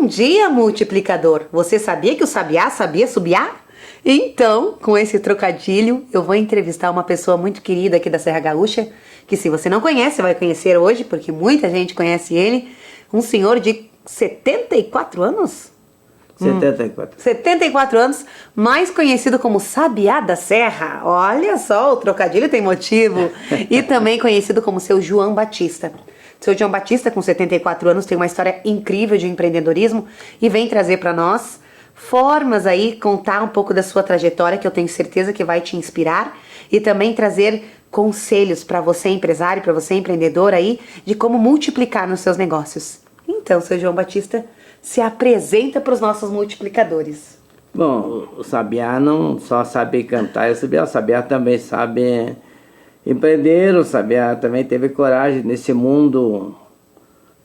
Bom dia, multiplicador! Você sabia que o sabiá sabia subiar? Então, com esse trocadilho, eu vou entrevistar uma pessoa muito querida aqui da Serra Gaúcha, que se você não conhece, vai conhecer hoje, porque muita gente conhece ele. Um senhor de 74 anos? 74. 74 anos, mais conhecido como Sabiá da Serra. Olha só, o trocadilho tem motivo. E também conhecido como seu João Batista. Seu João Batista, com 74 anos, tem uma história incrível de empreendedorismo e vem trazer para nós formas aí, contar um pouco da sua trajetória, que eu tenho certeza que vai te inspirar, e também trazer conselhos para você empresário, para você empreendedor aí, de como multiplicar nos seus negócios. Então, seu João Batista, se apresenta para os nossos multiplicadores. Bom, o sabiá não só sabe cantar, o sabiá também sabe empreender, o sabiá também teve coragem nesse mundo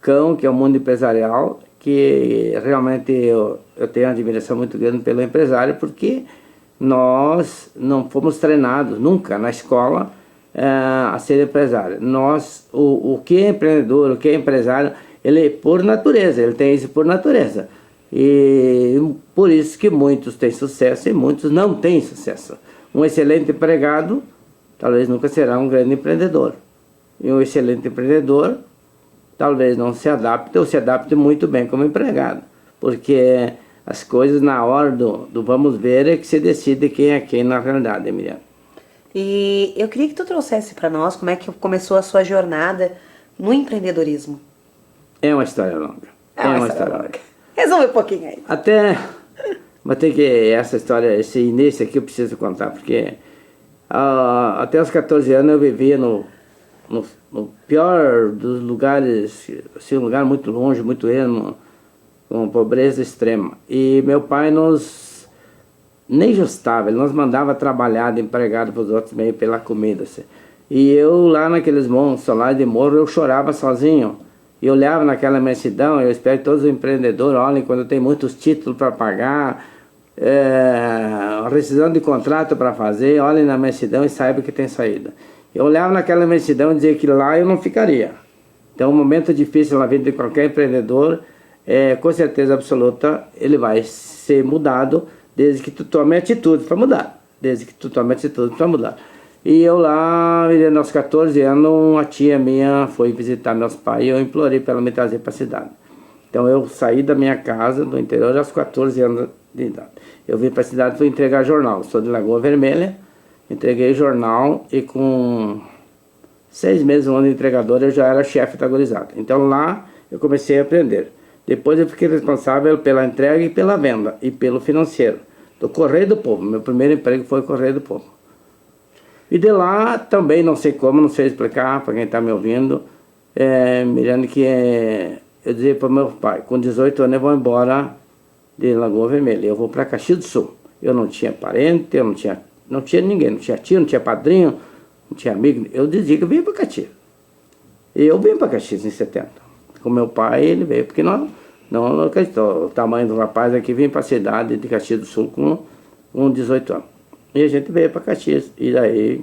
cão, que é o mundo empresarial, que realmente eu tenho uma admiração muito grande pelo empresário, porque nós não fomos treinados nunca na escola a ser empresário. O que é empreendedor, o que é empresário, ele por natureza, ele tem isso por natureza. E por isso que muitos têm sucesso e muitos não têm sucesso. Um excelente empregado talvez nunca será um grande empreendedor. E um excelente empreendedor talvez não se adapte ou se adapte muito bem como empregado. Porque as coisas na hora do vamos ver é que se decide quem é quem na realidade, Miriam. E eu queria que tu trouxesse para nós como é que começou a sua jornada no empreendedorismo. É uma história longa. É uma história longa. Resume um pouquinho aí. Mas tem que essa história, esse início aqui eu preciso contar, porque até os 14 anos eu vivia no pior dos lugares, assim, um lugar muito longe, muito ermo, com pobreza extrema. E meu pai nem justava, ele nos mandava trabalhar de empregado para os outros meio pela comida. Assim. E eu lá naqueles montes solares de morro, eu chorava sozinho. E olhava naquela imensidão, eu espero que todos os empreendedores olhem quando tem muitos títulos para pagar, rescisão de contrato para fazer, olhem na imensidão e saibam que tem saída. Eu olhava naquela imensidão e dizia que lá eu não ficaria. Então, um momento difícil na vida de qualquer empreendedor, com certeza absoluta, ele vai ser mudado desde que tu tome atitude para mudar. Desde que tu tome atitude para mudar. E eu lá, aos 14 anos, uma tia minha foi visitar meus pais e eu implorei para ela me trazer para a cidade. Então eu saí da minha casa, do interior, aos 14 anos de idade. Eu vim para a cidade e fui entregar jornal. Sou de Lagoa Vermelha, entreguei jornal e com 6 meses, um ano de entregador, eu já era chefe da gurizada. Então lá eu comecei a aprender. Depois eu fiquei responsável pela entrega e pela venda e pelo financeiro, do Correio do Povo. Meu primeiro emprego foi o Correio do Povo. E de lá, também não sei como, não sei explicar para quem está me ouvindo, mirando que eu dizia para meu pai, com 18 anos eu vou embora de Lagoa Vermelha, eu vou para Caxias do Sul. Eu não tinha parente, eu não tinha ninguém, não tinha tio, não tinha padrinho, não tinha amigo, eu dizia que eu vim para Caxias. E eu vim para Caxias em 70. Com meu pai, ele veio, porque não acreditou. O tamanho do rapaz aqui vim para a cidade de Caxias do Sul com 18 anos. E a gente veio para Caxias, e daí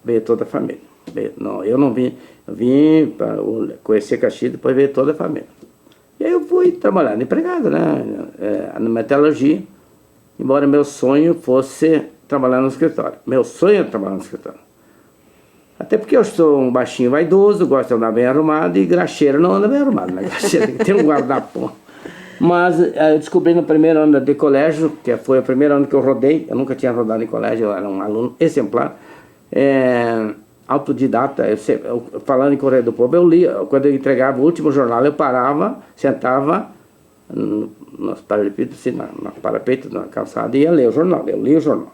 veio toda a família. Eu não vim, eu vim para conhecer Caxias, depois veio toda a família. E aí eu fui trabalhar de empregado, né, na metalurgia, embora meu sonho fosse trabalhar no escritório. Meu sonho é trabalhar no escritório. Até porque eu sou um baixinho vaidoso, gosto de andar bem arrumado, e graxeiro não anda bem arrumado, né? Graxeiro tem que ter um guarda-pó. Mas eu descobri no primeiro ano de colégio, que foi o primeiro ano que eu rodei, eu nunca tinha rodado em colégio, eu era um aluno exemplar, autodidata, falando em Correio do Povo, eu lia, quando eu entregava o último jornal, eu parava, sentava nos paralelepípedos, assim, na parapeito, na calçada, e ia ler o jornal, eu lia o jornal.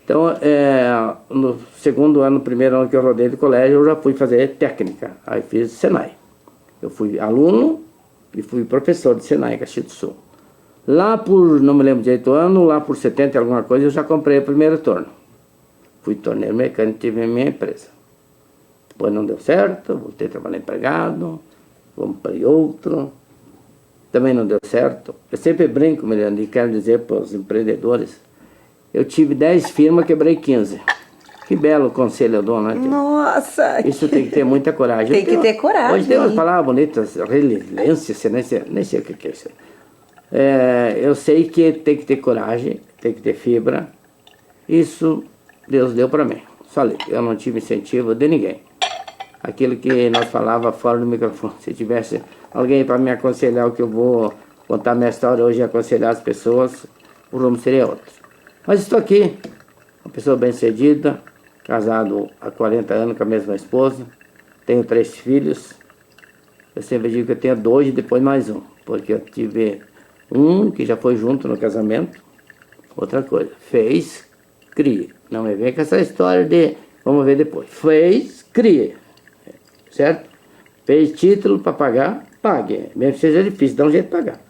Então, no segundo ano, primeiro ano que eu rodei de colégio, eu já fui fazer técnica, aí fiz Senai. Eu fui aluno, e fui professor de Senai, Caxias do Sul. Lá por, não me lembro de 8 anos, lá por 70 e alguma coisa, eu já comprei o primeiro torno. Fui torneiro mecânico, tive a minha empresa. Depois não deu certo, voltei a trabalhar empregado, comprei outro, também não deu certo. Eu sempre brinco, Miliano, e quero dizer para os empreendedores, eu tive 10 firmas, quebrei 15. Que belo conselho eu dou, né? Nossa! Isso tem que ter muita coragem. Tem que ter coragem. Hoje tem umas palavras bonitas, resiliência, nem sei o que é isso. Eu sei que tem que ter coragem, tem que ter fibra. Isso Deus deu para mim. Só ali. Eu não tive incentivo de ninguém. Aquilo que nós falava fora do microfone. Se tivesse alguém para me aconselhar o que eu vou contar minha história hoje e aconselhar as pessoas, o rumo seria outro. Mas estou aqui, uma pessoa bem-sucedida, casado há 40 anos com a mesma esposa, tenho 3 filhos. Eu sempre digo que eu tenho 2 e depois mais um, porque eu tive um que já foi junto no casamento. Outra coisa, fez, cria. Não me vem com essa história de, vamos ver depois. Fez, cria. Certo? Fez título para pagar, pague. Mesmo que seja difícil, dá um jeito de pagar.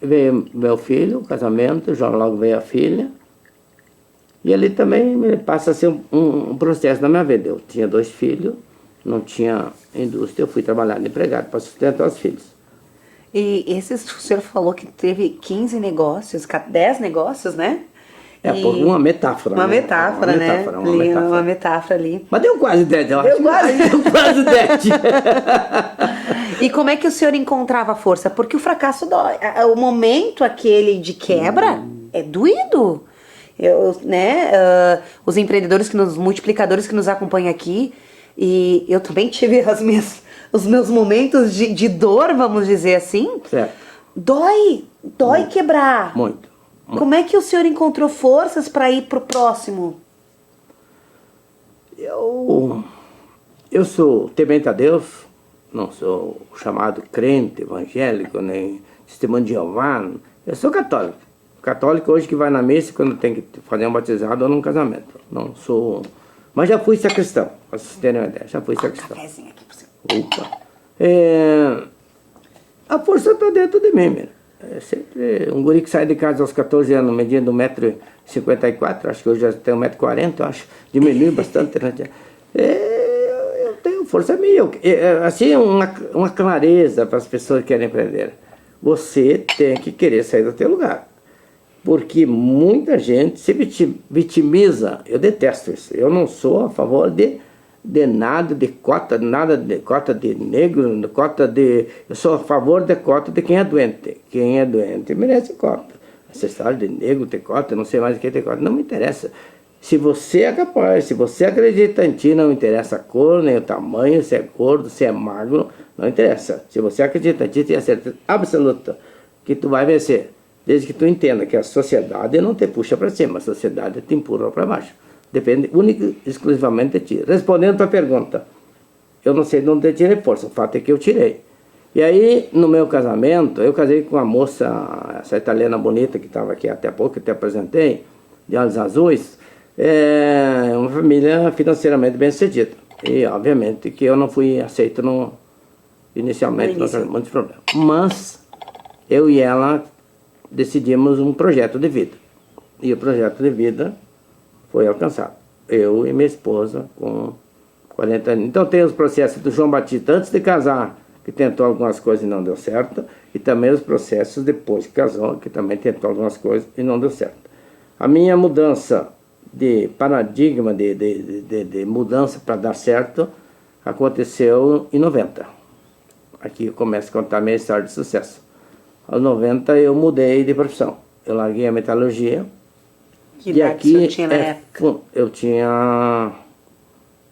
Veio meu filho, o casamento, já logo veio a filha. E ali também passa a ser um processo na minha vida. Eu tinha 2 filhos, não tinha indústria, eu fui trabalhar de empregado para sustentar os filhos. E o senhor falou que teve 15 negócios, 10 negócios, né? Por uma metáfora. Uma metáfora, né? Uma metáfora ali. Mas deu quase 10, eu acho. Deu quase 10. E como é que o senhor encontrava força? Porque o fracasso dói. O momento aquele de quebra é doído. Os empreendedores, os multiplicadores que nos acompanham aqui, e eu também tive os meus momentos de dor, vamos dizer assim. Certo. Dói quebrar. Muito. Como é que o senhor encontrou forças para ir pro próximo? Eu sou temente a Deus, não sou chamado crente, evangélico, nem testemunho de Jeová. Eu sou católico. Católico hoje que vai na missa quando tem que fazer um batizado ou num casamento. Não sou... Mas já fui sacristão, para vocês terem uma ideia. Já fui sacristão. Cafézinho aqui pra você. Opa. A força está dentro de mim, mesmo. É sempre um guri que sai de casa aos 14 anos, medindo 1,54 m, acho que hoje já tem 1,40 m, eu acho, diminuiu bastante, né? Eu tenho força minha, assim, uma clareza para as pessoas que querem empreender. Você tem que querer sair do teu lugar, porque muita gente se vitimiza. Eu detesto isso, eu não sou a favor de nada de cota de negro, eu sou a favor da cota de quem é doente. Quem é doente merece cota. Essa história de negro ter cota, não sei mais o que ter cota, não me interessa. Se você é capaz, se você acredita em ti, não interessa a cor, nem o tamanho, se é gordo, se é magro, não interessa. Se você acredita em ti, tem a certeza absoluta que tu vai vencer. Desde que tu entenda que a sociedade não te puxa para cima, a sociedade te empurra para baixo. Depende única e exclusivamente de ti. Respondendo a tua pergunta, eu não sei de onde eu tirei força, o fato é que eu tirei. E aí, no meu casamento, eu casei com uma moça, essa italiana bonita que estava aqui até há pouco, que eu te apresentei, de olhos azuis, uma família financeiramente bem sucedida. E, obviamente, que eu não fui aceito inicialmente, muitos problemas. Mas, eu e ela decidimos um projeto de vida. E o projeto de vida foi alcançado. Eu e minha esposa com 40 anos. Então tem os processos do João Batista antes de casar, que tentou algumas coisas e não deu certo, e também os processos depois que casou, que também tentou algumas coisas e não deu certo. A minha mudança de paradigma, de mudança para dar certo, aconteceu em 90. Aqui eu começo a contar a minha história de sucesso. Aos 90 eu mudei de profissão. Eu larguei a metalurgia. Que idade o senhor tinha na época? Eu tinha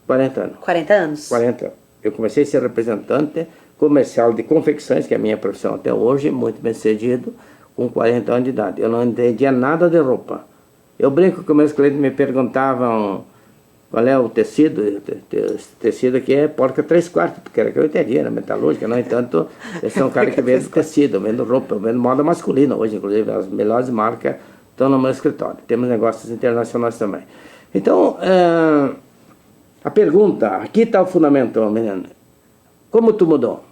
40 anos. 40 anos? 40 anos. Eu comecei a ser representante comercial de confecções, que é a minha profissão até hoje, muito bem sucedido, com 40 anos de idade. Eu não entendia nada de roupa. Eu brinco que meus clientes me perguntavam qual é o tecido. Esse tecido aqui é porca 3/4, porque era que eu entendia, era metalúrgica. No entanto, eu sou um cara que vende tecido, eu vendo roupa, eu vendo moda masculina hoje, inclusive as melhores marcas estão no meu escritório. Temos negócios internacionais também. Então, a pergunta, aqui está o fundamento, menino. Como tu mudou?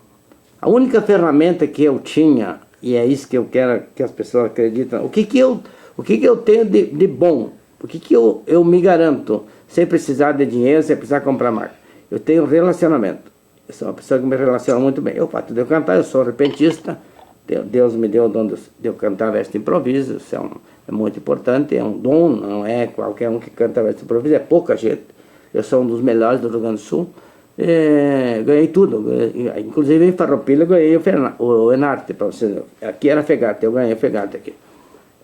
A única ferramenta que eu tinha, e é isso que eu quero que as pessoas acreditem, o que eu tenho de bom? O que eu me garanto, sem precisar de dinheiro, sem precisar comprar marca? Eu tenho relacionamento. Eu sou uma pessoa que me relaciona muito bem. O fato de eu cantar, eu sou repentista. Deus me deu o dom de eu cantar verso de improviso. Isso é é muito importante, é um dom, não é qualquer um que canta verso improviso, é pouca gente. Eu sou um dos melhores do Rio Grande do Sul. Ganhei tudo, inclusive em Farroupilha ganhei o Enarte, para você ver. Aqui era Fegata, eu ganhei o Fegata aqui.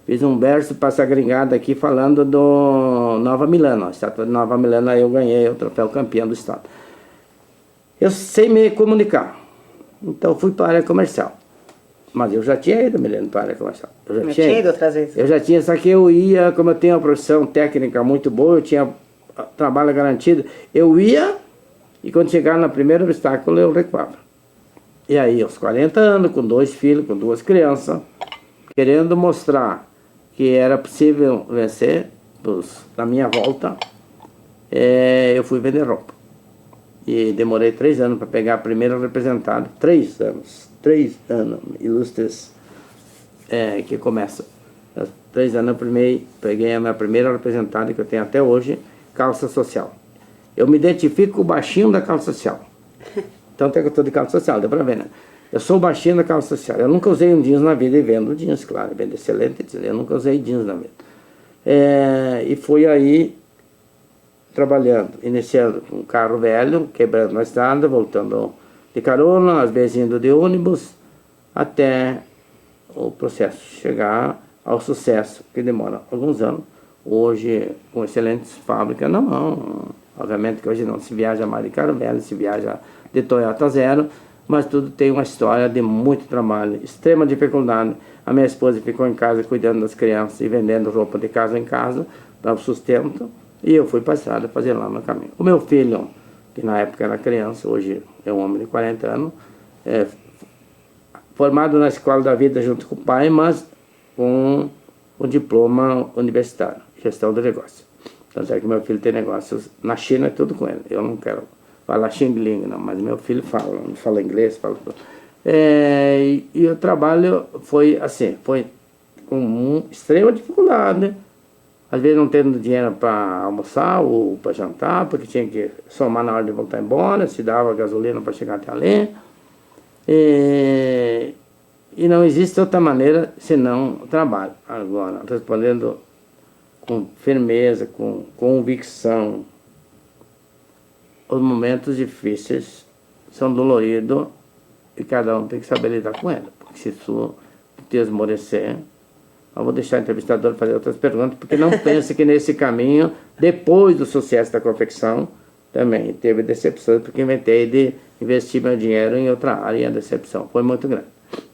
Fiz um verso para essa gringada aqui falando do Nova Milano, a estátua de Nova Milano, aí eu ganhei o troféu campeão do estado. Eu sei me comunicar, então fui para a área comercial. Mas eu já tinha ido, Milene, para a área comercial. Eu já tinha ido outras vezes? Eu já tinha, só que eu ia, como eu tenho uma profissão técnica muito boa, eu tinha trabalho garantido, eu ia e quando chegava no primeiro obstáculo eu recuava. E aí, aos 40 anos, com 2 filhos, com 2 crianças, querendo mostrar que era possível vencer na minha volta, eu fui vender roupa. E demorei 3 anos para pegar a primeira representada. 3 anos, ilustres, que começa. 3 anos eu peguei a minha primeira representada, que eu tenho até hoje, calça social. Eu me identifico com o baixinho da calça social. Tanto é que eu estou de calça social, deu para ver, né? Eu sou o baixinho da calça social. Eu nunca usei um jeans na vida e vendo jeans, claro, vendo excelente jeans. Eu nunca usei jeans na vida. E fui aí trabalhando, iniciando com um carro velho, quebrando na estrada, voltando de carona, às vezes indo de ônibus, até o processo chegar ao sucesso, que demora alguns anos. Hoje, com excelentes fábricas na mão, obviamente que hoje não se viaja mais de carro velho, se viaja de Toyota Zero, mas tudo tem uma história de muito trabalho, extrema dificuldade. A minha esposa ficou em casa cuidando das crianças e vendendo roupa de casa em casa, para o sustento, e eu fui passado a fazer lá meu caminho. O meu filho, que na época era criança, hoje é um homem de 40 anos, formado na escola da vida junto com o pai, mas com o diploma universitário, gestão de negócio. Tanto é que meu filho tem negócios na China, é tudo com ele. Eu não quero falar Xing Ling, não, mas meu filho fala inglês, fala tudo. E o trabalho foi assim, foi com extrema dificuldade, às vezes não tendo dinheiro para almoçar ou para jantar, porque tinha que somar na hora de voltar embora, se dava gasolina para chegar até ali. E não existe outra maneira senão o trabalho. Agora, respondendo com firmeza, com convicção, os momentos difíceis são doloridos e cada um tem que saber lidar com eles. Porque se isso te esmorecer, eu vou deixar o entrevistador fazer outras perguntas, porque não pense que nesse caminho, depois do sucesso da confecção, também teve decepções, porque inventei de investir meu dinheiro em outra área e a decepção foi muito grande.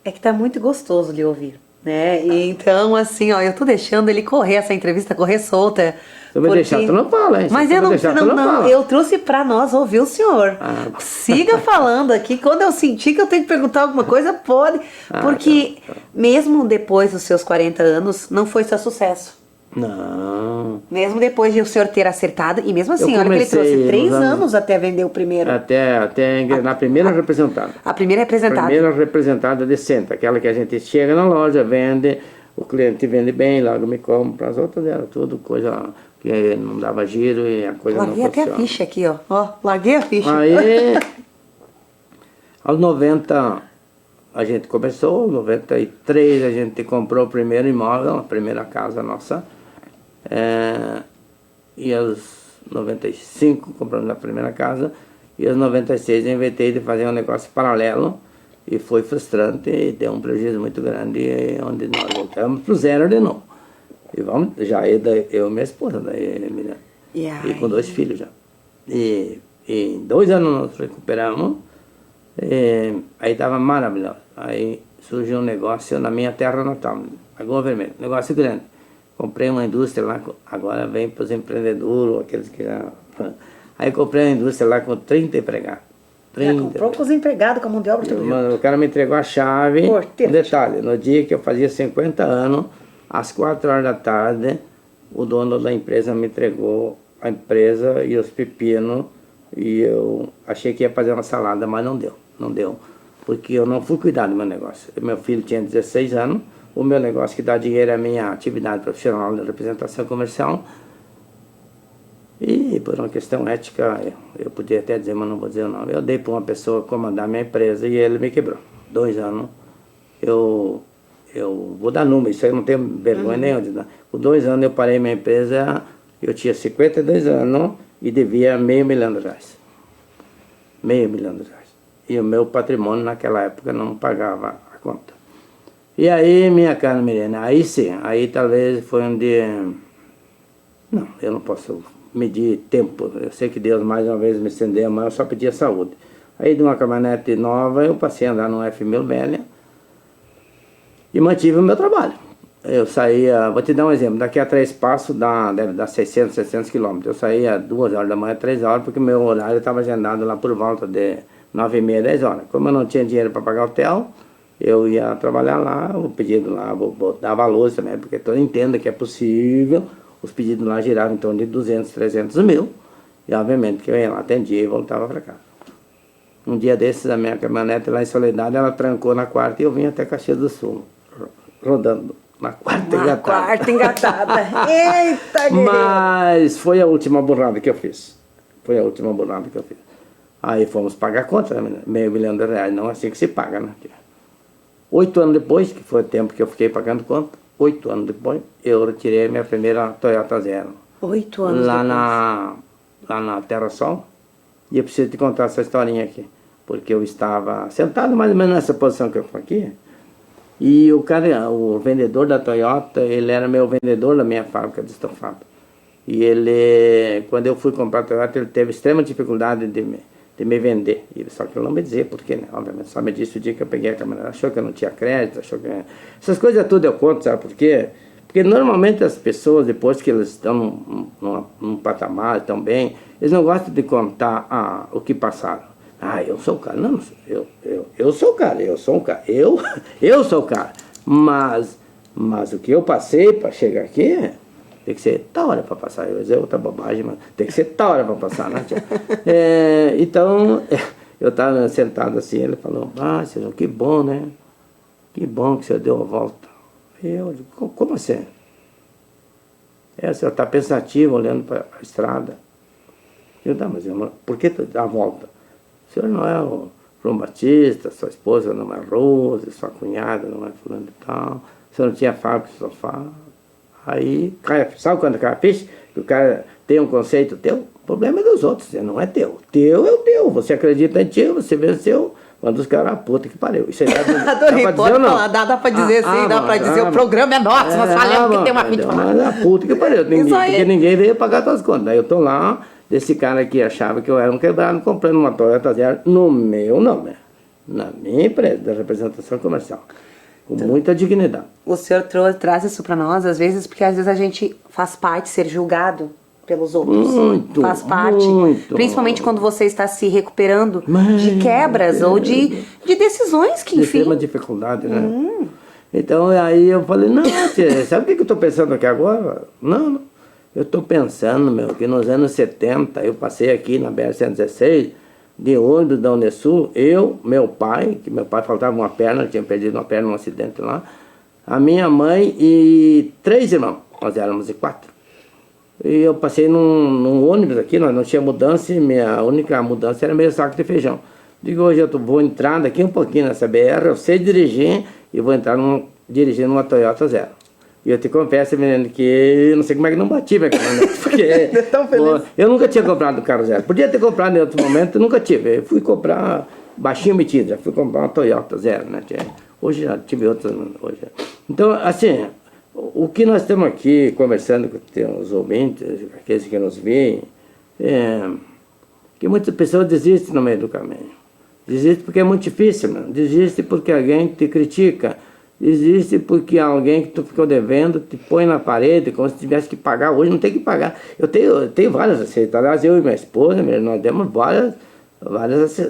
É que tá muito gostoso de ouvir, né? E então, assim, ó, eu tô deixando ele correr, essa entrevista correr solta. Se eu me deixar, tu não fala, hein? Mas eu trouxe pra nós ouvir o senhor. Siga falando aqui. Quando eu sentir que eu tenho que perguntar alguma coisa, pode. Porque mesmo depois dos seus 40 anos, não foi só sucesso. Não. Mesmo depois de o senhor ter acertado, e mesmo assim, olha que ele trouxe 3 anos até vender o primeiro. Até na primeira representada. A primeira representada. A primeira representada decente, aquela que a gente chega na loja, vende, o cliente vende bem, logo me compra. As outras eram tudo coisa que não dava giro e a coisa não funciona. Larguei até a ficha aqui, ó. Larguei a ficha. Aí, aos 90, a gente começou, em 93 a gente comprou o primeiro imóvel, a primeira casa nossa. E aos 95 compramos a primeira casa, e aos 96 eu inventei de fazer um negócio paralelo, e foi frustrante, e deu um prejuízo muito grande, onde nós voltamos pro zero de novo. E vamos, já eu e minha esposa, e com 2 filhos já. E em 2 anos nós recuperamos, aí estava maravilhoso. Aí surgiu um negócio na minha terra natal, Lagoa Vermelha, negócio grande. Comprei uma indústria lá, agora vem para os empreendedores, aqueles que já... Aí comprei uma indústria lá com 30 empregados. Já comprou com os empregados, com a mão de obra, tudo. O cara me entregou a chave. Um detalhe, no dia que eu fazia 50 anos, às 4 horas da tarde, o dono da empresa me entregou a empresa e os pepinos, e eu achei que ia fazer uma salada, mas não deu, porque eu não fui cuidar do meu negócio. Meu filho tinha 16 anos, o meu negócio que dá dinheiro é a minha atividade profissional de representação comercial, e por uma questão ética, eu podia até dizer, mas não vou dizer o nome, eu dei para uma pessoa comandar minha empresa e ele me quebrou. 2 anos eu eu vou dar número, isso aí eu não tenho vergonha nenhuma de dar. Por 2 anos eu parei minha empresa, eu tinha 52 anos e devia R$500 mil. R$500 mil. E o meu patrimônio naquela época não pagava a conta. E aí, minha cara Milena, aí sim, aí talvez foi onde... Não, eu não posso medir tempo. Eu sei que Deus mais uma vez me estendeu, mas eu só pedia saúde. Aí de uma caminhonete nova, eu passei a andar no F1000 velha e mantive o meu trabalho. Eu saía, vou te dar um exemplo, daqui a 3 passos deve dar 600, 700 quilômetros. Eu saía 2 horas da manhã, 3 horas, porque meu horário estava agendado lá por volta de 9h30, 10 horas. Como eu não tinha dinheiro para pagar hotel, eu ia trabalhar lá, o pedido lá, vou dar valores também, porque todo entenda que é possível, os pedidos lá giravam em torno de 200, 300 mil, e obviamente que eu ia lá, atendia e voltava para casa. Um dia desses, a minha caminhonete lá em Soledade, ela trancou na quarta e eu vim até Caxias do Sul, rodando na quarta engatada. Quarta engatada. Eita, guerreiro. Mas foi a última burrada que eu fiz. Foi a última burrada que eu fiz. Aí fomos pagar a conta, né? R$500 mil, não é assim que se paga, né? 8 anos depois, que foi o tempo que eu fiquei pagando conta, 8 anos depois, eu retirei minha primeira Toyota Zero. 8 anos lá depois. Lá na Terra Sol. E eu preciso te contar essa historinha aqui. Porque eu estava sentado mais ou menos nessa posição que eu estou aqui. E o cara, o vendedor da Toyota, ele era meu vendedor da minha fábrica de estofado. E ele, quando eu fui comprar a Toyota, ele teve extrema dificuldade de me vender. Só que ele não me dizia por quê, né? Obviamente, só me disse o dia que eu peguei a câmera. Achou que eu não tinha crédito, achou que... Essas coisas tudo eu conto, sabe por quê? Porque normalmente as pessoas, depois que eles estão num patamar, estão bem, eles não gostam de contar o que passaram. Ah, eu sou o cara. Não, eu sou o cara, eu sou um cara. Eu sou o cara. Mas o que eu passei para chegar aqui, tem que ser tal hora para passar. Eu ia dizer outra bobagem, mas tem que ser tal hora para passar, né? Então, eu estava sentado assim, ele falou, senhor, que bom, né? Que bom que o senhor deu a volta. Eu digo, como assim? O senhor está pensativo, olhando para a estrada. Eu digo, mas por que tu dá a volta? O senhor não é o João Batista, sua esposa não é Rose, sua cunhada não é fulano e tal, o senhor não tinha fábrica de sofá. Aí, sabe quando cai a ficha? Que o cara tem um conceito teu? O problema é dos outros, não é teu. Teu é o teu, você acredita em ti, você venceu. Quando os caras, puta que pariu. Isso aí Adorei, dá pra dizer ou não? Dá pra dizer sim, dá pra dizer, o programa é nosso, nós falamos que tem uma vídeo. Mas a puta que pariu, porque ninguém veio pagar suas contas. Aí eu tô lá, desse cara aqui achava que eu era um quebrado, comprando uma Toyota Zero no meu nome, na minha empresa, da representação comercial, com muita dignidade. O senhor traz isso pra nós, às vezes, porque às vezes a gente faz parte ser julgado pelos outros. Muito, faz parte. Muito. Principalmente quando você está se recuperando de quebras ou de decisões que, enfim... De extrema dificuldade, né? Então, aí eu falei, não, tia, sabe o que eu estou pensando aqui agora? Não. Eu estou pensando, que nos anos 70, eu passei aqui na BR-116, de ônibus da Unesul, eu, meu pai, que meu pai faltava uma perna, tinha perdido uma perna num acidente lá, a minha mãe e 3 irmãos, nós éramos 4. E eu passei num ônibus aqui, nós não tinha mudança, e minha única mudança era meio saco de feijão. Digo, hoje eu vou entrar daqui um pouquinho nessa BR, eu sei dirigir, e vou entrar dirigindo uma Toyota Zero. E eu te confesso, menino, que eu não sei como é que não bati minha caminhonete, porque tão feliz. Eu nunca tinha comprado carro zero. Podia ter comprado em outro momento, nunca tive. Eu fui comprar baixinho metido, já fui comprar uma Toyota Zero, né? Hoje já tive outras. Então, assim, o que nós estamos aqui conversando com os ouvintes, aqueles que nos veem, que muitas pessoas desistem no meio do caminho. Desistem porque é muito difícil, mano. Desistem porque alguém te critica. Existe porque alguém que tu ficou devendo te põe na parede como se tivesse que pagar. Hoje não tem que pagar. Eu tenho várias receitas. Aliás, eu e minha esposa, nós demos várias,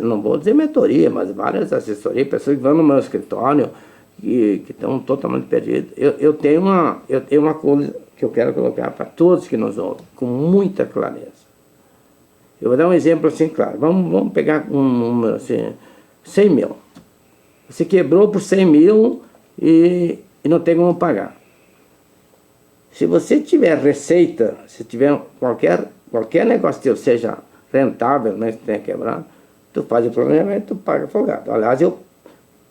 não vou dizer mentoria, mas várias assessorias, pessoas que vão no meu escritório que estão totalmente perdidas. Eu tenho uma coisa que eu quero colocar para todos que nos ouvem, com muita clareza. Eu vou dar um exemplo assim, claro. Vamos pegar um número assim, 100 mil. Você quebrou por 100 mil e não tem como pagar. Se você tiver receita, se tiver qualquer negócio teu seja rentável, né, que tenha quebrado, tu faz o planejamento, tu paga folgado. Aliás,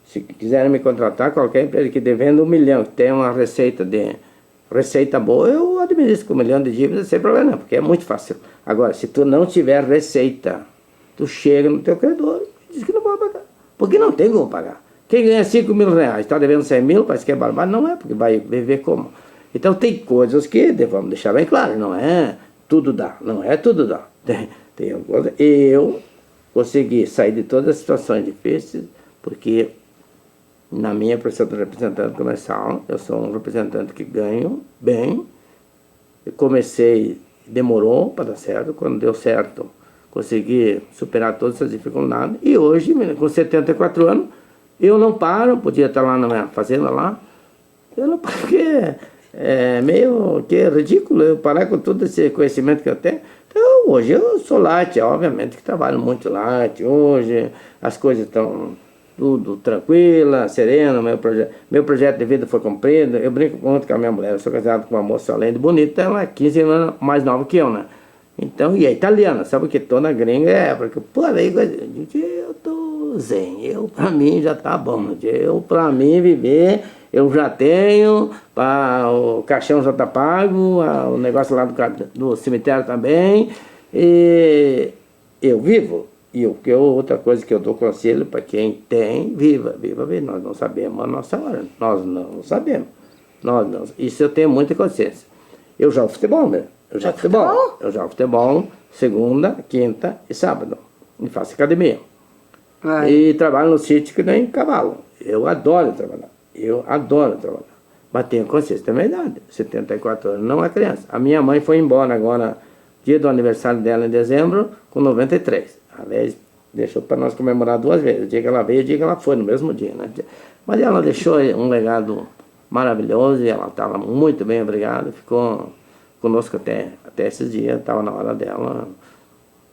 Se quiserem me contratar, qualquer empresa que devendo 1 milhão, que tem uma receita boa, eu administro com 1 milhão de dívidas sem problema, não, porque é muito fácil. Agora, se tu não tiver receita, tu chega no teu credor e diz que não pode pagar. Porque não tem como pagar. Quem ganha 5 mil reais, está devendo 100 mil, parece que é barbado, não é, porque vai viver como? Então tem coisas que vamos deixar bem claro, não é tudo dá, não é tudo dá. Tem coisa. Eu consegui sair de todas as situações difíceis, porque na minha profissão de representante comercial, eu sou um representante que ganho bem. Eu comecei, demorou para dar certo, quando deu certo, consegui superar todas essas dificuldades. E hoje, com 74 anos, eu não paro, podia estar lá na minha fazenda lá, eu não paro, porque é meio que é ridículo eu parar com todo esse conhecimento que eu tenho. Então, hoje eu sou latte, obviamente que trabalho muito latte, hoje as coisas estão tudo tranquila, sereno, meu projeto de vida foi cumprido. Eu brinco muito com a minha mulher, eu sou casado com uma moça, além de bonita, ela é 15 anos mais nova que eu, né? Então, e é italiana, sabe que toda gringa é, porque, pô, aí, eu tô zen, pra mim já tá bom, pra mim viver, eu já tenho, o caixão já tá pago, o negócio lá do cemitério também, e eu vivo. E outra coisa que eu dou conselho para quem tem, viva. Nós não sabemos a nossa hora. Nós não sabemos. Isso eu tenho muita consciência. Eu jogo futebol, né? Eu jogo futebol segunda, quinta e sábado. E faço academia. Ai. E trabalho no sítio que nem cavalo. Eu adoro trabalhar. Mas tenho consciência da minha idade. 74 anos, não é criança. A minha mãe foi embora agora, dia do aniversário dela em dezembro, com 93. Aliás, deixou para nós comemorar 2 vezes. O dia que ela veio e o dia que ela foi, no mesmo dia, né? Mas ela deixou um legado maravilhoso e ela estava muito bem, obrigado. Ficou conosco até esses dias, estava na hora dela.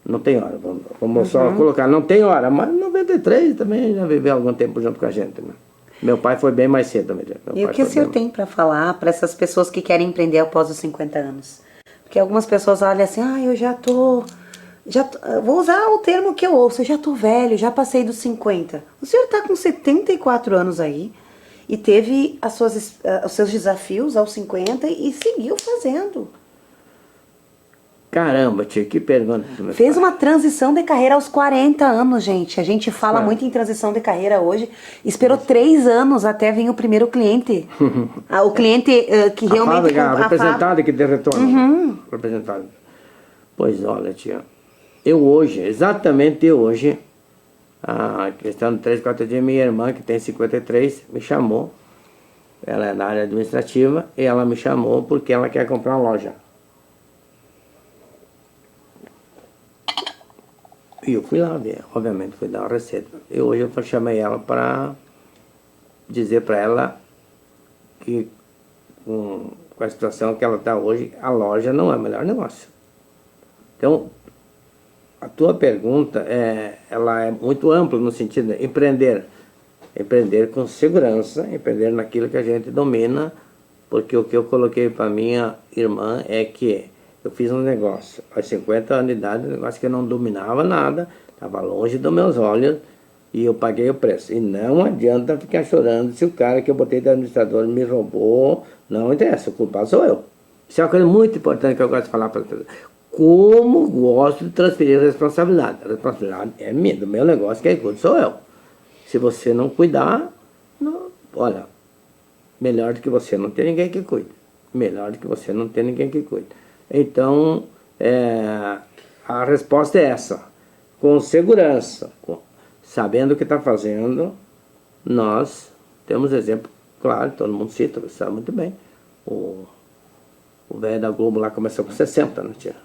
Não tem hora, vamos só colocar, não tem hora, mas 93 também já viveu algum tempo junto com a gente, né? Meu pai foi bem mais cedo também. E o que o senhor tem para falar para essas pessoas que querem empreender após os 50 anos? Porque algumas pessoas olham assim, eu vou usar o termo que eu ouço, eu já tô velho, já passei dos 50. O senhor tá com 74 anos aí e teve os seus desafios aos 50 e seguiu fazendo. Caramba, tia, que pergunta. Fez uma transição de carreira aos 40 anos, gente. A gente fala muito em transição de carreira hoje. Esperou 3 anos até vir o primeiro cliente. O cliente que realmente... A representante que deu retorno. Representante. Pois olha, tia. Exatamente hoje, a questão de 3, 4 dias, minha irmã, que tem 53, me chamou. Ela é da área administrativa e ela me chamou porque ela quer comprar uma loja. E eu fui lá ver, obviamente, fui dar uma receita. E hoje eu chamei ela para dizer para ela que com a situação que ela está hoje, a loja não é o melhor negócio. Então, a tua pergunta ela é muito ampla no sentido de empreender com segurança, empreender naquilo que a gente domina, porque o que eu coloquei para minha irmã é que eu fiz um negócio, aos 50 anos de idade, um negócio que eu não dominava nada, estava longe dos meus olhos, e eu paguei o preço. E não adianta ficar chorando se o cara que eu botei de administrador me roubou, não interessa, o culpado sou eu. Isso é uma coisa muito importante que eu gosto de falar para vocês. Como gosto de transferir a responsabilidade. A responsabilidade é minha, do meu negócio, quem cuida sou eu. Se você não cuidar, olha, melhor do que você não ter ninguém que cuide. Melhor do que você não ter ninguém que cuide. Então, a resposta é essa. Com segurança, sabendo o que está fazendo, nós temos exemplo, claro, todo mundo cita, você sabe muito bem. O velho da Globo lá começou com 60, né, tia?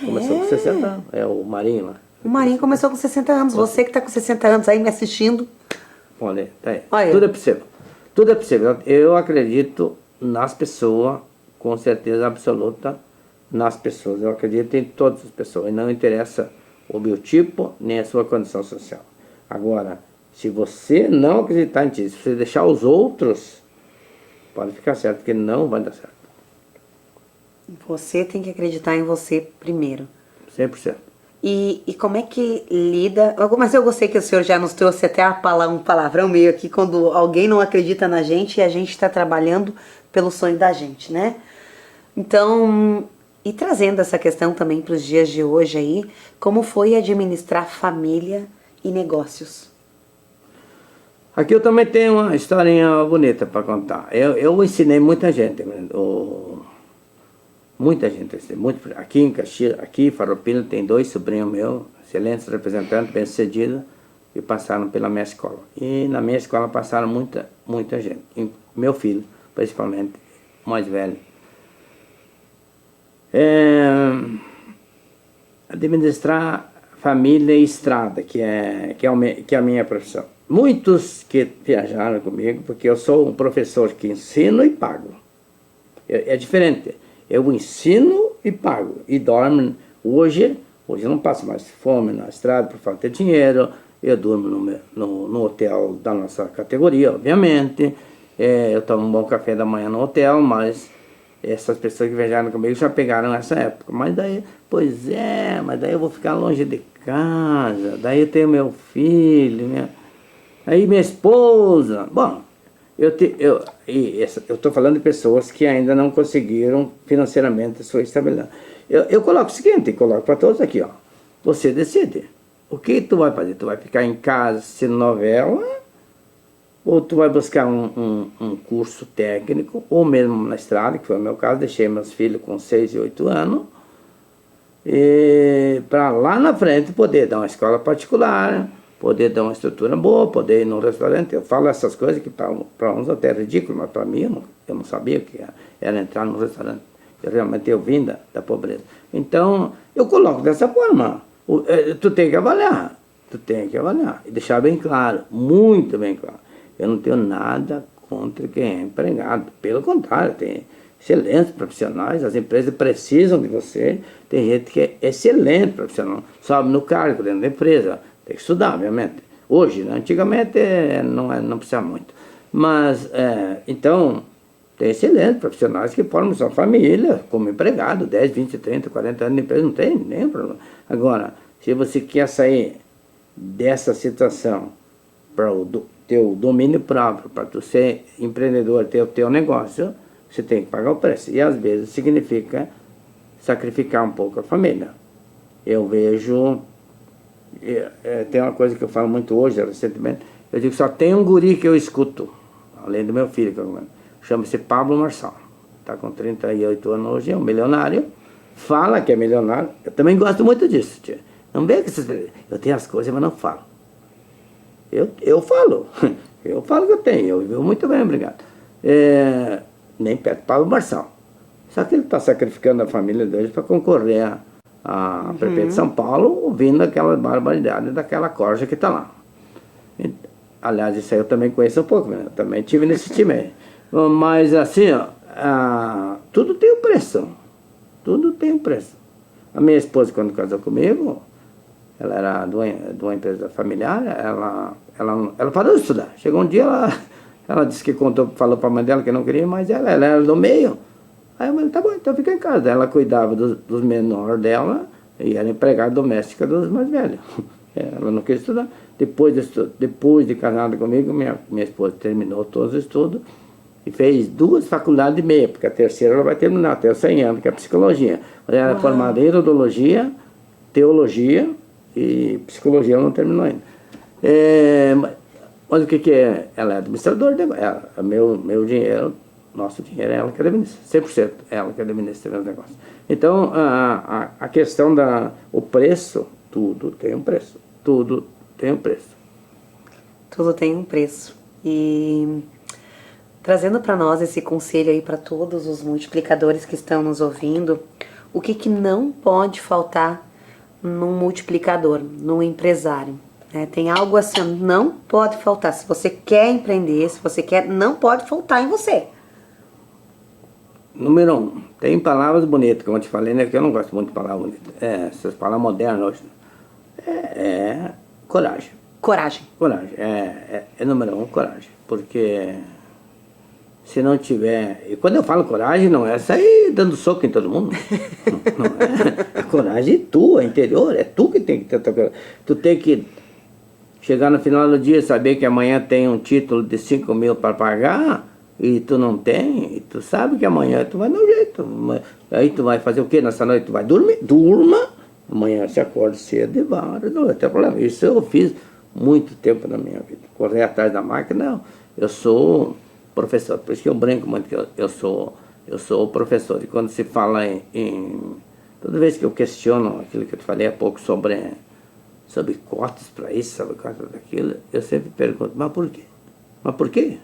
Começou com 60 anos, o Marinho lá. O Marinho começou com 60 anos, você que está com 60 anos aí me assistindo. Olha, tá aí. Tudo é possível. Tudo é possível. Eu acredito nas pessoas, com certeza absoluta, nas pessoas. Eu acredito em todas as pessoas. E não interessa o biotipo, nem a sua condição social. Agora, se você não acreditar em ti, se você deixar os outros, pode ficar certo que não vai dar certo. Você tem que acreditar em você primeiro. 100%. E como é que lida? Mas eu gostei que o senhor já nos trouxe até um palavrão meio aqui, quando alguém não acredita na gente e a gente está trabalhando pelo sonho da gente, né? Então, e trazendo essa questão também para os dias de hoje aí, como foi administrar família e negócios? Aqui eu também tenho uma historinha bonita para contar. Eu ensinei muita gente, muita gente. Aqui em Caxias, aqui em Farroupilha, tem 2 sobrinhos meus, excelentes representantes, bem-sucedidos, que passaram pela minha escola. E na minha escola passaram muita gente. E meu filho, principalmente, o mais velho. Administrar família e estrada, que é a minha profissão. Muitos que viajaram comigo, porque eu sou um professor que ensino e pago. É diferente. Eu ensino e pago. E dormo. Hoje eu não passo mais fome na estrada por falta de dinheiro. Eu durmo no hotel da nossa categoria, obviamente. Eu tomo um bom café da manhã no hotel, mas essas pessoas que viajaram comigo já pegaram essa época. Mas daí eu vou ficar longe de casa. Daí eu tenho meu filho, né? Aí minha esposa. Bom, eu estou falando de pessoas que ainda não conseguiram financeiramente sua estabilidade. Eu coloco o seguinte, coloco para todos aqui, ó. Você decide. O que tu vai fazer? Tu vai ficar em casa assistindo novela? Ou tu vai buscar um curso técnico, ou mesmo na estrada, que foi o meu caso, deixei meus filhos com 6 e 8 anos, e para lá na frente poder dar uma escola particular, poder dar uma estrutura boa, poder ir num restaurante. Eu falo essas coisas que para uns até é ridículo, mas para mim eu não sabia o que era entrar num restaurante. Eu realmente vim da pobreza. Então, eu coloco dessa forma. Tu tem que avaliar. E deixar bem claro, muito bem claro. Eu não tenho nada contra quem é empregado. Pelo contrário, tem excelentes profissionais, as empresas precisam de você. Tem gente que é excelente profissional, sobe no cargo dentro da empresa. Tem que estudar, obviamente. Hoje, né? Antigamente não precisa muito. Mas, então, tem excelentes profissionais que formam sua família como empregado, 10, 20, 30, 40 anos de empresa, não tem nenhum problema. Agora, se você quer sair dessa situação para o teu domínio próprio, para tu ser empreendedor, ter o teu negócio, você tem que pagar o preço. E às vezes significa sacrificar um pouco a família. Eu vejo... tem uma coisa que eu falo muito hoje, recentemente, eu digo que só tem um guri que eu escuto, além do meu filho, chama-se Pablo Marçal, está com 38 anos hoje, é um milionário, fala que é milionário. Eu também gosto muito disso, tia. Não vê que eu tenho as coisas, mas não falo. Eu falo, eu falo que eu tenho, eu vivo muito bem, obrigado. Nem perto, Pablo Marçal. Só que ele está sacrificando a família dele para concorrer a prefeito de São Paulo, ouvindo aquela barbaridade daquela corja que está lá. Aliás, isso aí eu também conheço um pouco, né? Eu também tive nesse time aí. Mas assim, ó, tudo tem um preço. Tudo tem um preço. A minha esposa, quando casou comigo, ela era de uma empresa familiar, ela parou de estudar. Chegou um dia, ela disse que falou para a mãe dela que não queria, mas ela era do meio. Aí a mãe, tá bom, então fica em casa. Ela cuidava dos menores dela e era empregada doméstica dos mais velhos. Ela não quis estudar. Depois de casada comigo, minha esposa terminou todos os estudos e fez 2 faculdades e meia, porque a terceira ela vai terminar até os 100 anos, que é a psicologia. Ela era formada em odontologia, teologia e psicologia ela não terminou ainda. Mas o que é? Ela é administradora, meu dinheiro, nosso dinheiro é ela que administra, 100% ela que administra os negócios. Então, a questão o preço, tudo tem um preço. Tudo tem um preço. Tudo tem um preço. E trazendo para nós esse conselho aí para todos os multiplicadores que estão nos ouvindo, o que não pode faltar num multiplicador, num empresário? Tem algo assim, não pode faltar. Se você quer empreender, se você quer, não pode faltar em você. Número 1, tem palavras bonitas, como eu te falei, né? Que eu não gosto muito de palavras bonitas. Essas palavras modernas hoje. Coragem. Coragem. Coragem. É número 1, coragem. Porque se não tiver... E quando eu falo coragem, não é sair dando soco em todo mundo. Não é. A coragem é tua, é interior, é tu que tem que ter a tua coragem. Tu tem que chegar no final do dia, saber que amanhã tem um título de 5 mil para pagar, e tu não tem, e tu sabe que amanhã tu vai dar um jeito. Aí tu vai fazer o quê nessa noite? Tu vai dormir? Durma, amanhã você acorda cedo e vai, não tem problema. Isso eu fiz muito tempo na minha vida. Correr atrás da máquina, não. Eu sou professor, por isso que eu brinco muito que eu sou professor. E quando se fala toda vez que eu questiono aquilo que eu te falei há pouco sobre cotas para isso, sobre cotas para aquilo, eu sempre pergunto, mas por quê? Mas por quê?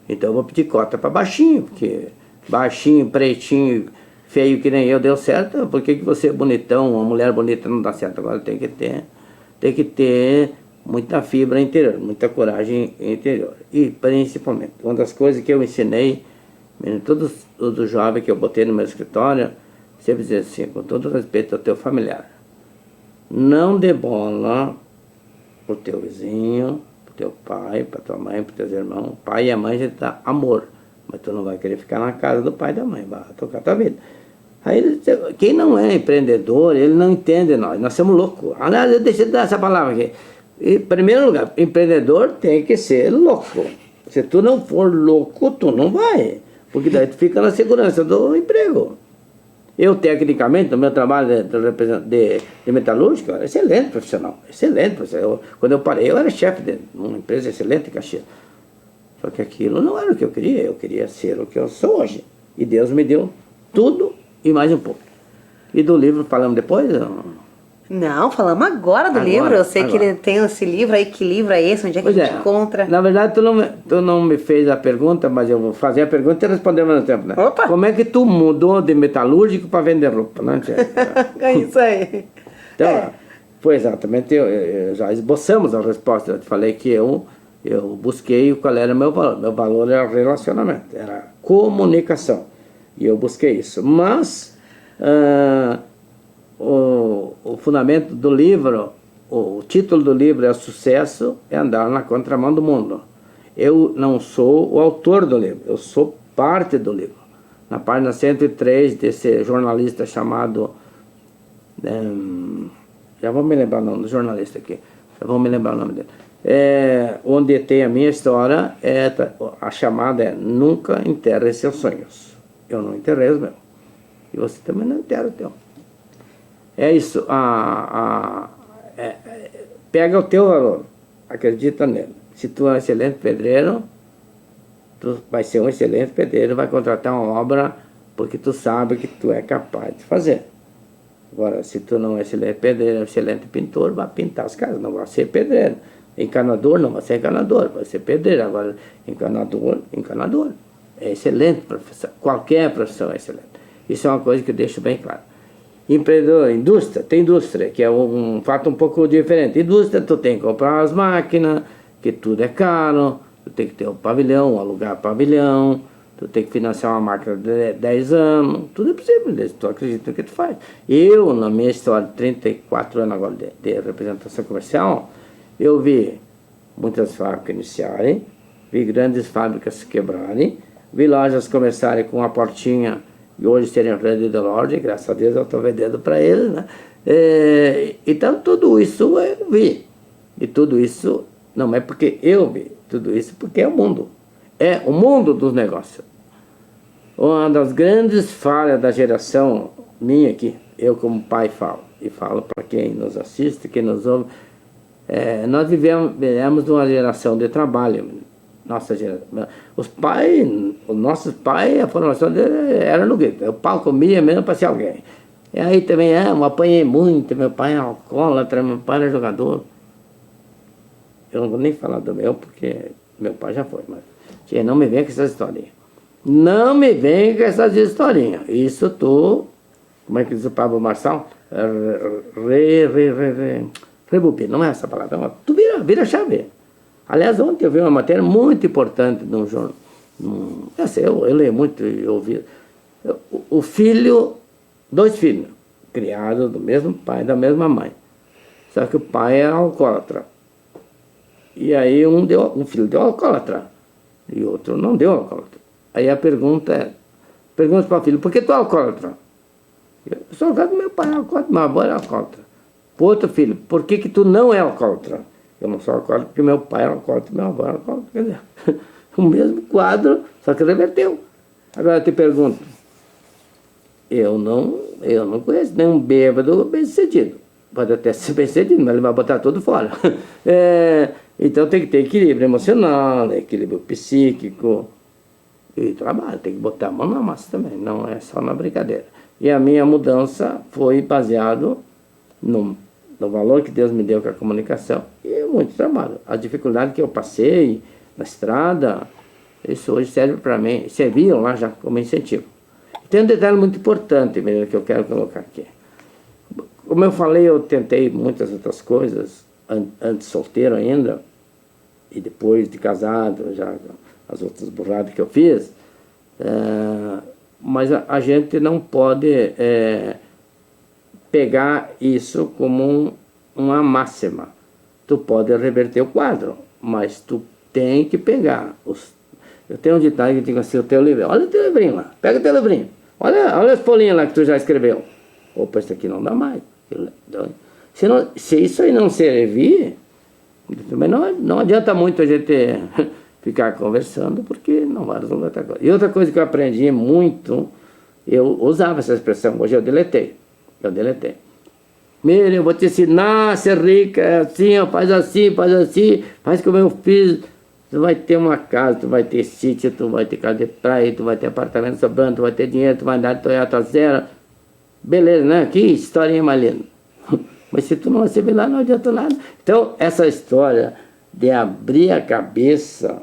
Então eu vou pedir cota para baixinho, porque baixinho, pretinho, feio que nem eu deu certo, por que você é bonitão, uma mulher bonita não dá certo? Agora tem que ter muita fibra interior, muita coragem interior. E principalmente, uma das coisas que eu ensinei, todos os jovens que eu botei no meu escritório, sempre dizia assim, com todo respeito ao teu familiar, não dê bola pro teu vizinho, pro teu pai, pra tua mãe, pros teus irmãos. O pai e a mãe já te dá amor, mas tu não vai querer ficar na casa do pai e da mãe, vai tocar tua vida. Aí, quem não é empreendedor, ele não entende nós somos loucos. Aliás, eu deixei de dar essa palavra aqui. Em primeiro lugar, empreendedor tem que ser louco. Se tu não for louco, tu não vai, porque daí tu fica na segurança do emprego. Eu, tecnicamente, no meu trabalho de metalúrgico, eu era excelente profissional, excelente profissional. Quando eu parei, eu era chefe de uma empresa excelente em Caxias. Só que aquilo não era o que eu queria ser o que eu sou hoje. E Deus me deu tudo e mais um pouco. E do livro falamos depois? Não, falamos agora do livro. Eu sei que ele tem esse livro aí. Que livro é esse? Onde é que a gente encontra? Na verdade, tu não me fez a pergunta, mas eu vou fazer a pergunta e responder ao mesmo tempo, né? Opa! Como é que tu mudou de metalúrgico para vender roupa, né? É isso aí. Então, foi exatamente, eu já esboçamos a resposta. Eu te falei que eu busquei qual era o meu valor. Meu valor era relacionamento, era comunicação. E eu busquei isso. Mas... o fundamento do livro, o título do livro é Sucesso é Andar na Contramão do Mundo. Eu não sou o autor do livro, eu sou parte do livro. Na página 103 desse jornalista chamado... já vou me lembrar o nome do jornalista aqui, já vou me lembrar o nome dele. Onde tem a minha história, a chamada é Nunca Enterre Seus Sonhos. Eu não enterrei os meus. E você também não enterra o teu. É isso, pega o teu valor, acredita nele. Se tu é um excelente pedreiro, tu vai ser um excelente pedreiro, vai contratar uma obra porque tu sabe que tu é capaz de fazer. Agora, se tu não é excelente pedreiro, é excelente pintor, vai pintar as casas, não vai ser pedreiro. Encanador, não vai ser encanador, vai ser pedreiro. Agora, encanador. É excelente profissão, qualquer profissão é excelente. Isso é uma coisa que eu deixo bem claro. Empreendedor, tem indústria, que é um fato um pouco diferente. Indústria, tu tem que comprar as máquinas, que tudo é caro, tu tem que ter um pavilhão, alugar pavilhão, tu tem que financiar uma máquina de 10 anos, tudo é possível, tu acredita no que tu faz. Eu, na minha história de 34 anos agora de representação comercial, eu vi muitas fábricas iniciarem, vi grandes fábricas se quebrarem, vi lojas começarem com uma portinha e hoje serem rede de loja, graças a Deus eu estou vendendo para eles, né? Então tudo isso eu vi. E tudo isso não é porque eu vi, tudo isso porque é o mundo. É o mundo dos negócios. Uma das grandes falhas da geração minha aqui, eu como pai falo, e falo para quem nos assiste, quem nos ouve, nós vivemos uma geração de trabalho. Nossa geração. Os nossos pais, a formação dele era no grito. O pau comia mesmo para ser alguém. E aí também, eu apanhei muito, meu pai é alcoólatra, meu pai era jogador. Eu não vou nem falar do meu, porque meu pai já foi, mas não me venha com essas historinhas. Não me venha com essas historinhas. Isso como é que diz o Pablo Marçal? Rebobina, não é essa palavra. Tu vira chave. Aliás, ontem eu vi uma matéria muito importante de um jornal. Eu leio muito e ouvi. Dois filhos, criados do mesmo pai e da mesma mãe. Só que o pai era alcoólatra. E aí um filho deu alcoólatra. E outro não deu alcoólatra. Aí a pergunta é, pergunta para o filho, por que tu é alcoólatra? Eu sou alcoólatra, meu pai é alcoólatra, meu avô é alcoólatra. Para o outro filho, por que que tu não é alcoólatra? Eu não sou alcoólatra porque meu pai é alcoólatra, meu avô é alcoólatra. Quer dizer, o mesmo quadro, só que reverteu. Agora eu te pergunto, eu não conheço nenhum bêbado bem-sucedido. Pode até ser bem-sucedido, mas ele vai botar tudo fora. Então tem que ter equilíbrio emocional, equilíbrio psíquico e trabalho. Tem que botar a mão na massa também, não é só na brincadeira. E a minha mudança foi baseado no valor que Deus me deu com a comunicação e muito trabalho. A dificuldade que eu passei na estrada, isso hoje serve para mim, serviam lá já como incentivo. Tem um detalhe muito importante mesmo que eu quero colocar aqui. Como eu falei, eu tentei muitas outras coisas, antes solteiro ainda, e depois de casado, já as outras burradas que eu fiz, mas a gente não pode pegar isso como uma máxima. Tu pode reverter o quadro, mas tu tem que pegar. Eu tenho um ditado que diz assim, o teu livro, olha o teu livrinho lá, pega o teu livrinho, olha as folhinhas lá que tu já escreveu. Opa, isso aqui não dá mais. Se isso aí não servir, também não adianta muito a gente ficar conversando, porque não vai resolver outra coisa. E outra coisa que eu aprendi muito, eu usava essa expressão, hoje eu deletei. Miriam, eu vou te ensinar a ser rica, é assim, ó, faz assim, faz como eu fiz. Tu vai ter uma casa, tu vai ter sítio, tu vai ter casa de praia, tu vai ter apartamento sobrando, tu vai ter dinheiro, tu vai andar de Toyota zero. Beleza, né? Que historinha mais linda. Mas se tu não receber lá, não adianta nada. Então, essa história de abrir a cabeça,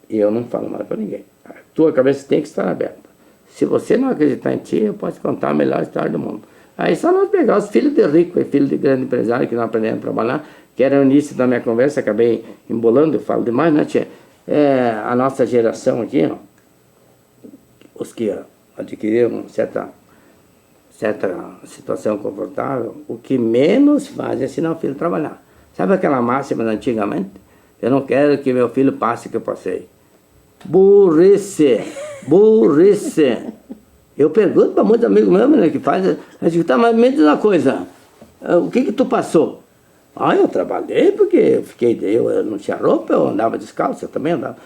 eu não falo mais para ninguém. A tua cabeça tem que estar aberta. Se você não acreditar em ti, eu posso contar a melhor história do mundo. Aí só nós pegar os filhos de rico e filhos de grande empresário que não aprenderam a trabalhar, que era o início da minha conversa, acabei embolando, eu falo demais, né, tia? A nossa geração aqui, ó, os que adquiriram certa situação confortável, o que menos faz é ensinar o filho a trabalhar. Sabe aquela máxima de antigamente? Eu não quero que meu filho passe o que eu passei. Burrice! Eu pergunto para muitos amigos meus, né, que fazem, eu digo, tá, mas me diz uma coisa, o que tu passou? Eu trabalhei porque eu não tinha roupa, eu andava descalço, eu também andava.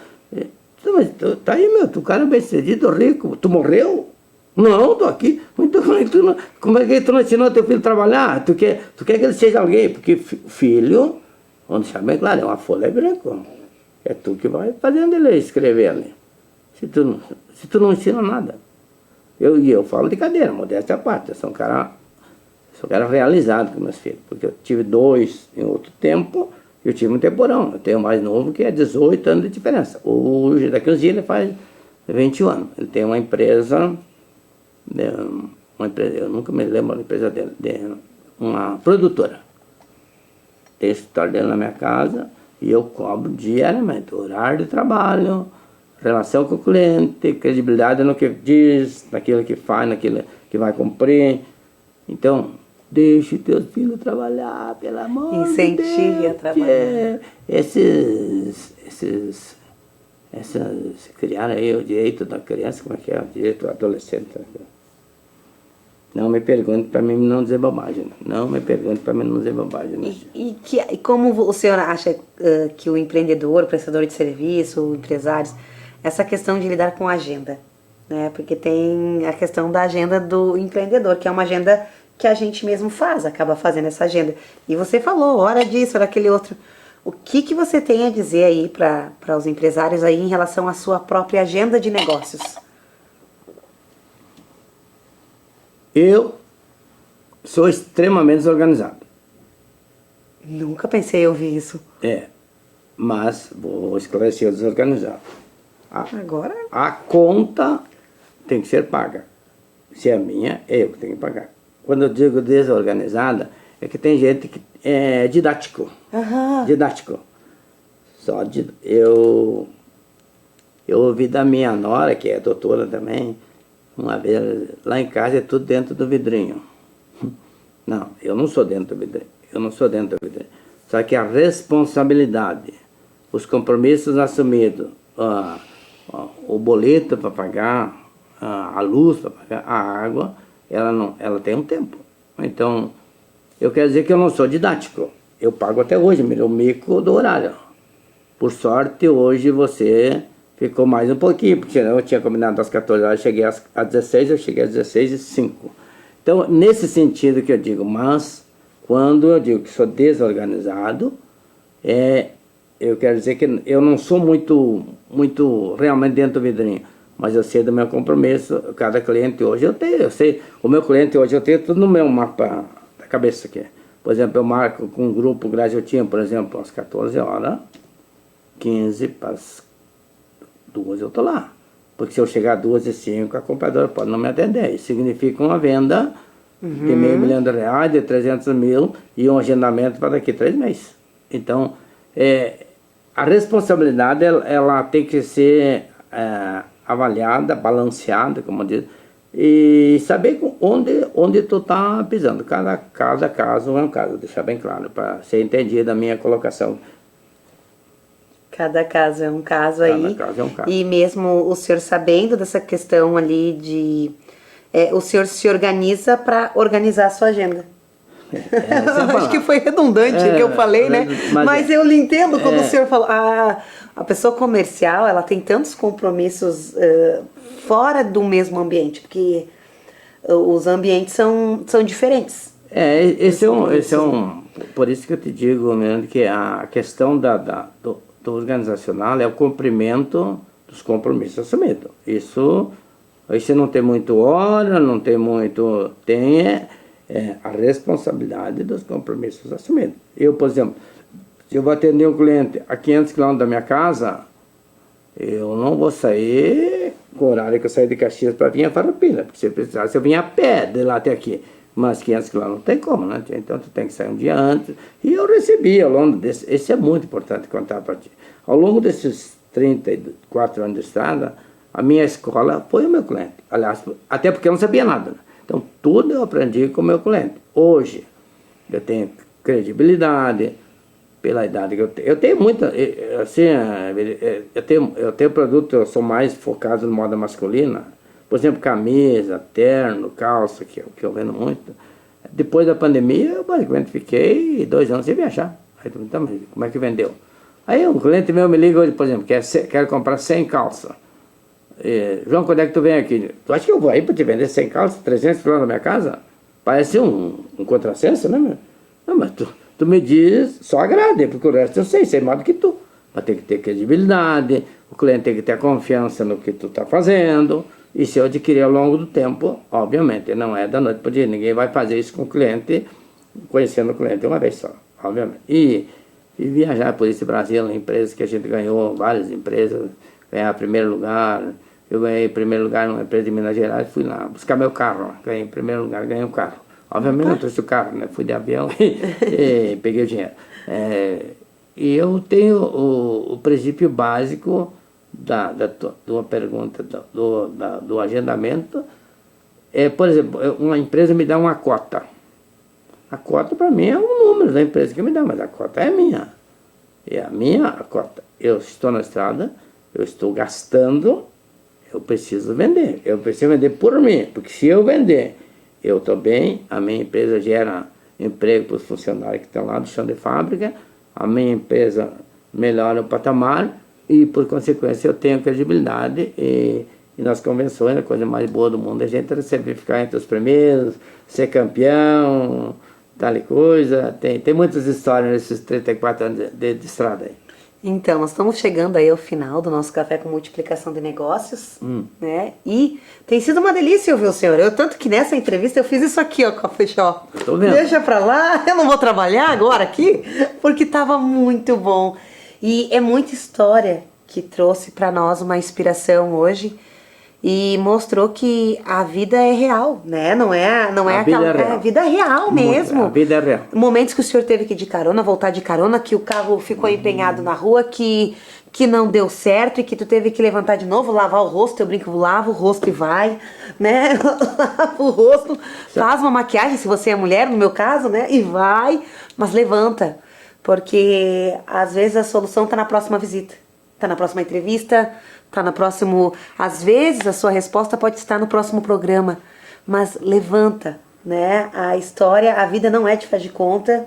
Mas tá aí, meu, tu cara bem sucedido, rico, tu morreu? Não, tô aqui. Então, como é que tu não ensinou teu filho a trabalhar? Tu quer que ele seja alguém? Porque filho, onde deixar bem claro, é uma folha branca. É tu que vai fazendo ele escrever ali. Se tu não ensina nada. Eu falo de cadeira, modéstia à parte. Eu sou um cara realizado com meus filhos. Porque eu tive 2 em outro tempo, eu tive um temporão. Eu tenho um mais novo que é 18 anos de diferença. Hoje, daqui uns dias, ele faz 21 anos. Ele tem uma empresa, eu nunca me lembro da empresa dele, uma produtora. Tem o escritório dele na minha casa e eu cobro diariamente horário de trabalho, relação com o cliente, credibilidade no que diz, naquilo que faz, naquilo que vai cumprir. Então, deixe teus filhos trabalhar, pelo amor de Deus. Incentive a trabalhar. Criaram aí o direito da criança, como é que é? O direito do adolescente. Não me pergunte para mim não dizer bobagem. Não me pergunte para mim não dizer bobagem. E como o senhor acha que o empreendedor, o prestador de serviço, empresários, essa questão de lidar com a agenda, né? Porque tem a questão da agenda do empreendedor, que é uma agenda que a gente mesmo faz, acaba fazendo essa agenda. E você falou, hora disso, hora aquele outro. O que você tem a dizer aí para os empresários aí em relação à sua própria agenda de negócios? Eu sou extremamente desorganizado. Nunca pensei em ouvir isso. Mas vou esclarecer o desorganizado. Agora? A conta tem que ser paga. Se é minha, eu que tenho que pagar. Quando eu digo desorganizada, é que tem gente que é didático. Didático. Eu ouvi da minha nora, que é doutora também, uma vez, lá em casa é tudo dentro do vidrinho. Não, eu não sou dentro do vidrinho. Só que a responsabilidade, os compromissos assumidos, o boleto para pagar, a luz para pagar, a água, ela tem um tempo. Então, eu quero dizer que eu não sou didático. Eu pago até hoje, o mico do horário. Por sorte, hoje você ficou mais um pouquinho, porque eu tinha combinado às 14 horas, cheguei às 16, eu cheguei às 16h05. Então, nesse sentido que eu digo, mas quando eu digo que sou desorganizado, eu quero dizer que eu não sou muito realmente dentro do vidrinho, mas eu sei do meu compromisso. Cada cliente hoje eu sei, o meu cliente hoje eu tenho tudo no meu mapa da cabeça aqui. Por exemplo, eu marco com um grupo Grajotinho, por exemplo, às 14 horas, 15 para as 2 eu estou lá. Porque se eu chegar às 2h05, a compradora pode não me atender. Isso significa uma venda de R$500 mil, de 300 mil e um agendamento para daqui a 3 meses. Então, a responsabilidade ela tem que ser avaliada, balanceada, como diz, e saber onde tu está pisando. Cada caso é um caso, deixar bem claro, para ser entendido a minha colocação. Cada caso é um caso aí. Cada caso é um caso. E mesmo o senhor sabendo dessa questão ali de... o senhor se organiza para organizar a sua agenda. Acho que foi redundante o que eu falei, né? Mas eu lhe entendo quando o senhor falou. A pessoa comercial, ela tem tantos compromissos fora do mesmo ambiente, porque os ambientes são diferentes. Esse é um... Por isso que eu te digo, mesmo, que a questão do organizacional é o cumprimento dos compromissos assumidos. Isso não tem muito hora, não tem muito... Tem a responsabilidade dos compromissos assumidos. Eu, por exemplo, se eu vou atender um cliente a 500 km da minha casa, eu não vou sair com o horário que eu saí de Caxias para vir a Farroupilha, porque se eu precisasse, eu vinha a pé de lá até aqui. Mas 500 km não tem como, né? Então tu tem que sair um dia antes. E eu recebi ao longo desse... Esse é muito importante contar para ti. Ao longo desses 34 anos de estrada, a minha escola foi o meu cliente. Aliás, até porque eu não sabia nada, né? Então, tudo eu aprendi com o meu cliente. Hoje, eu tenho credibilidade, pela idade que eu tenho. Eu tenho muita... Assim, eu tenho produto, eu sou mais focado no moda masculina. Por exemplo, camisa, terno, calça, que eu vendo muito. Depois da pandemia, eu basicamente fiquei 2 anos sem viajar. Aí, então, como é que vendeu? Aí um cliente meu me liga hoje, por exemplo, quer comprar 100 calças. João, quando é que tu vem aqui? Tu acha que eu vou aí para te vender 100 calças, 300 km da minha casa? Parece um contrassenso, né, meu? Não, mas tu me diz, só agrade, porque o resto eu sei mais do que tu. Mas tem que ter credibilidade, o cliente tem que ter confiança no que tu está fazendo. E se eu adquirir ao longo do tempo, obviamente, não é da noite para o dia. Ninguém vai fazer isso com o cliente, conhecendo o cliente uma vez só, obviamente. E viajar por esse Brasil, empresas que a gente ganhou, várias empresas, ganhar primeiro lugar. Eu ganhei primeiro lugar numa empresa de Minas Gerais, fui lá buscar meu carro, ganhei primeiro lugar, ganhei um carro. Obviamente não trouxe o carro, né? Fui de avião e peguei o dinheiro. E eu tenho o princípio básico da tua pergunta do agendamento. Por exemplo, uma empresa me dá uma cota. A cota para mim é o número da empresa que me dá, mas a cota é minha. É a minha cota. Eu estou na estrada, eu estou gastando, eu preciso vender. Eu preciso vender por mim, porque se eu vender, eu estou bem, a minha empresa gera emprego para os funcionários que estão lá do chão de fábrica, a minha empresa melhora o patamar e, por consequência, eu tenho credibilidade e nas convenções, a coisa mais boa do mundo é a gente sempre ficar entre os primeiros, ser campeão, tal e coisa. Tem muitas histórias nesses 34 anos de estrada aí. Então, nós estamos chegando aí ao final do nosso Café com Multiplicação de Negócios, né? E tem sido uma delícia ouvir o senhor. Tanto que nessa entrevista eu fiz isso aqui, ó, Coffee Shop. Tô vendo. Deixa pra lá, eu não vou trabalhar agora aqui, porque tava muito bom. E é muita história que trouxe pra nós uma inspiração hoje e mostrou que a vida é real, né? Não é aquela... É a vida real mesmo. A vida é real. Momentos que o senhor teve que ir de carona, voltar de carona, que o carro ficou empenhado na rua, que não deu certo e que tu teve que levantar de novo, lavar o rosto, eu brinco, lava o rosto e vai, né? Lava o rosto, faz uma maquiagem, se você é mulher, no meu caso, né? E vai, mas levanta, porque às vezes a solução tá na próxima visita. tá na próxima entrevista, tá no próximo... Às vezes a sua resposta pode estar no próximo programa, mas levanta, né? A história, a vida não é de faz de conta.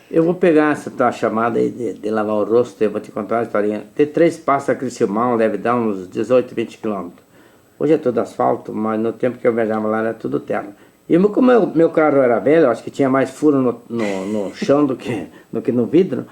Eu vou pegar essa tua chamada aí de lavar o rosto, eu vou te contar uma historinha. De 3 Passos a Criciúma deve dar uns 18, 20 quilômetros. Hoje é tudo asfalto, mas no tempo que eu viajava lá era tudo terra. E como meu carro era velho, acho que tinha mais furo no chão do que no vidro,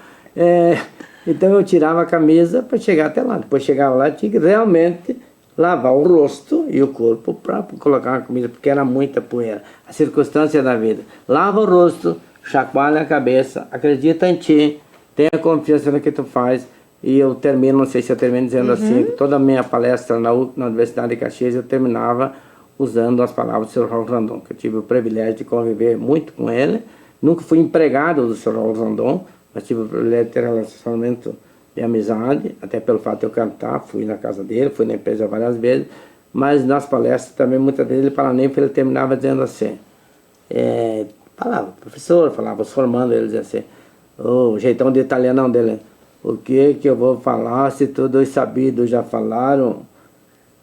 então eu tirava a camisa para chegar até lá. Depois chegava lá e tinha que realmente lavar o rosto e o corpo para colocar uma comida, porque era muita poeira. A circunstância da vida. Lava o rosto, chacoalha a cabeça, acredita em ti, tenha confiança no que tu faz. E eu termino, não sei se eu termino dizendo assim, que toda a minha palestra na Universidade de Caxias eu terminava usando as palavras do Sr. Raul Randon, que eu tive o privilégio de conviver muito com ele. Nunca fui empregado do Sr. Raul Randon, mas tive o privilégio de ter relacionamento de amizade, até pelo fato de eu cantar, fui na casa dele, fui na empresa várias vezes, mas nas palestras também, muitas vezes, ele falava nem porque ele terminava dizendo assim, falava, professor, falava, os formando, ele dizia assim, o jeitão de italianão dele, o que eu vou falar se todos sabidos já falaram?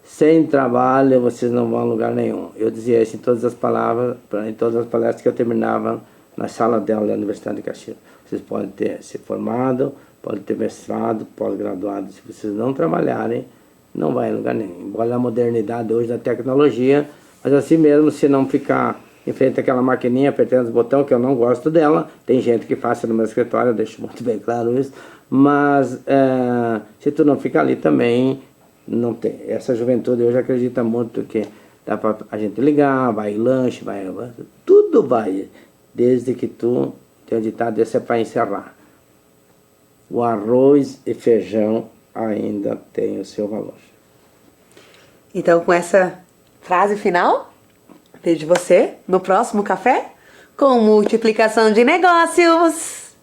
Sem trabalho vocês não vão a lugar nenhum. Eu dizia isso em todas as palavras, em todas as palestras que eu terminava na sala dela da Universidade de Caxias. Vocês podem ter se formado, podem ter mestrado, pós-graduado. Se vocês não trabalharem, não vai a lugar nenhum. Embora a modernidade hoje da tecnologia, mas assim mesmo, se não ficar em frente àquela maquininha apertando os botões, que eu não gosto dela, tem gente que faz no meu escritório, eu deixo muito bem claro isso, mas se tu não ficar ali também, não tem. Essa juventude hoje acredita muito que dá para a gente ligar, vai lanche, tudo vai, desde que tu, tem um ditado, esse é para encerrar. O arroz e feijão ainda tem o seu valor. Então, com essa frase final, vejo você no próximo café com multiplicação de negócios.